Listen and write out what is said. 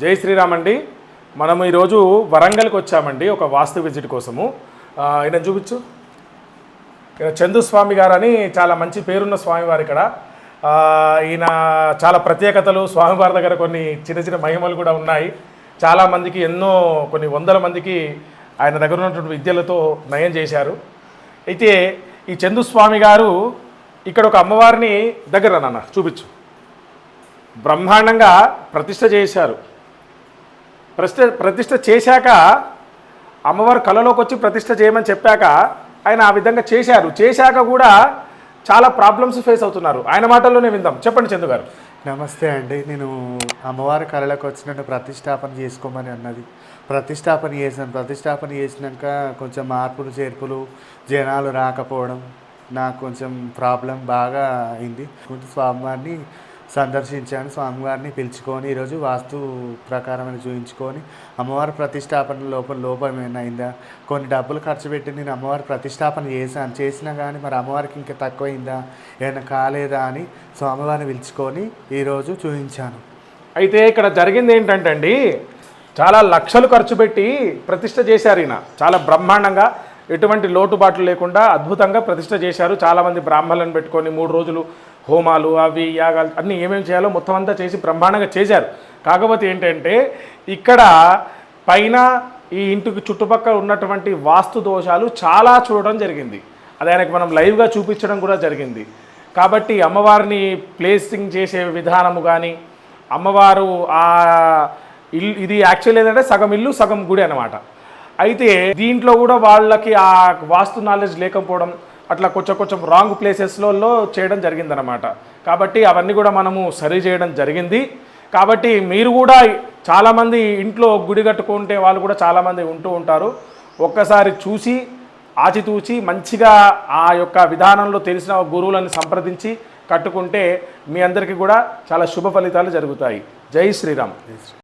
జై శ్రీరామ్ అండి. మనం ఈరోజు వరంగల్కి వచ్చామండి ఒక వాస్తు విజిట్ కోసము. ఈయన చూపించు. ఈయన చందుస్వామి గారు అని చాలా మంచి పేరున్న స్వామివారు ఇక్కడ. ఈయన చాలా ప్రత్యేకతలు, స్వామివారి దగ్గర కొన్ని చిన్న చిన్న మహిమలు కూడా ఉన్నాయి. చాలామందికి కొన్ని వందల మందికి ఆయన దగ్గర ఉన్నటువంటి విద్యలతో నయం చేశారు. అయితే ఈ చందుస్వామి గారు ఇక్కడ ఒక అమ్మవారిని దగ్గర నాన్న చూపించు బ్రహ్మాండంగా ప్రతిష్ఠ చేశారు. ప్రతిష్ఠ చేశాక అమ్మవారు కళలోకి వచ్చి ప్రతిష్ఠ చేయమని చెప్పాక ఆయన ఆ విధంగా చేశాక కూడా చాలా ప్రాబ్లమ్స్ ఫేస్ అవుతున్నారు. ఆయన మాటల్లోనే విందాం. చెప్పండి చందు గారు. నమస్తే అండి. నేను అమ్మవారి కళలోకి వచ్చినట్టు ప్రతిష్టాపన చేసుకోమని అన్నది. ప్రతిష్టాపన చేసినాక కొంచెం మార్పులు చేర్పులు, జనాలు రాకపోవడం, నాకు కొంచెం ప్రాబ్లం బాగా అయింది. స్వామివారిని సందర్శించాను. స్వామివారిని పిలుచుకొని ఈరోజు వాస్తు ప్రకారం చూపించుకొని అమ్మవారి ప్రతిష్టాపన లోపం ఏమైనా అయిందా, కొన్ని డబ్బులు ఖర్చు పెట్టి నేను అమ్మవారి ప్రతిష్టాపన చేసినా కానీ మరి అమ్మవారికి ఇంకా తక్కువైందా, ఏమైనా కాలేదా అని స్వామివారిని పిలుచుకొని ఈరోజు చూపించాను. అయితే ఇక్కడ జరిగింది ఏంటంటే అండి, చాలా లక్షలు ఖర్చు పెట్టి ప్రతిష్ఠ చేశారు. ఈయన చాలా బ్రహ్మాండంగా ఎటువంటి లోటుబాట్లు లేకుండా అద్భుతంగా ప్రతిష్ఠ చేశారు. చాలామంది బ్రాహ్మణులను పెట్టుకొని 3 రోజులు హోమాలు అవి యాగాలు అన్నీ ఏమేమి చేయాలో మొత్తం అంతా చేసి బ్రహ్మాండంగా చేశారు. కాకపోతే ఏంటంటే ఇక్కడ పైన ఈ ఇంటికి చుట్టుపక్కల ఉన్నటువంటి వాస్తు దోషాలు చాలా చూడడం జరిగింది. అది ఆయనకు మనం లైవ్గా చూపించడం కూడా జరిగింది. కాబట్టి అమ్మవారిని ప్లేసింగ్ చేసే విధానము కానీ, అమ్మవారు ఇది యాక్చువల్ ఏంటంటే సగం ఇల్లు సగం గుడి అన్నమాట. అయితే దీంట్లో కూడా వాళ్ళకి ఆ వాస్తు నాలెడ్జ్ లేకపోవడం, అట్లా కొంచెం రాంగ్ ప్లేసెస్లలో చేయడం జరిగిందనమాట. కాబట్టి అవన్నీ కూడా మనము సరి చేయడం జరిగింది. కాబట్టి మీరు కూడా చాలామంది ఇంట్లో గుడి కట్టుకుంటే వాళ్ళు కూడా చాలామంది ఉంటూ ఉంటారు. ఒక్కసారి చూసి ఆచితూచి మంచిగా ఆ యొక్క విధానంలో తెలిసిన గురువులను సంప్రదించి కట్టుకుంటే మీ అందరికీ కూడా చాలా శుభ ఫలితాలు జరుగుతాయి. జై శ్రీరామ్.